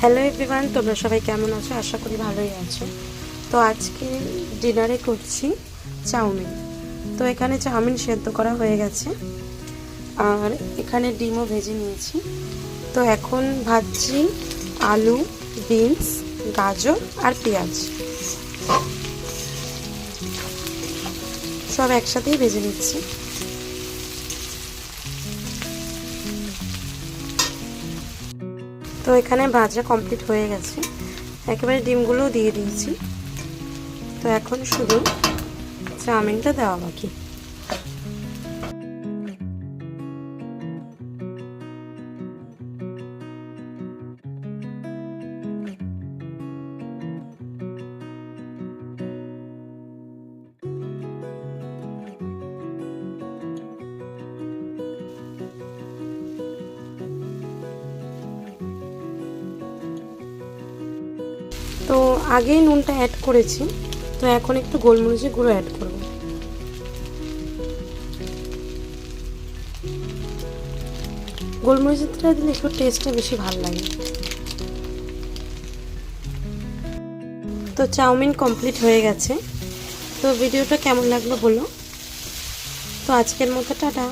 Hello everyone, তোমরা সবাই কেমন আছো? আশা করি ভালোই আছো। তো আজকে ডিনারে করছি চাউমিন। তো এখানে চাউমিন সেদ্ধ করা হয়ে গেছে, আর এখানে ডিমও ভেজে নিয়েছি। তো এখন ভাজছি আলু, বিনস, গাজর আর পেঁয়াজ, সব একসাথেই ভেজে নিচ্ছি। তো এখানে ভাজা কমপ্লিট হয়ে গেছে, একেবারে ডিমগুলো দিয়ে দিয়েছি। তো এখন শুধু চাউমিনটা দেওয়া বাকি। তো আগেই নুনটা অ্যাড করেছি, তো এখন একটু গোলমরিচের গুঁড়ো অ্যাড করব। গোলমরিচটা দিলে একটু টেস্টটা বেশি ভালো লাগে। তো চাউমিন কমপ্লিট হয়ে গেছে। তো ভিডিওটা কেমন লাগলো বলো। তো আজকের মতো টাটা।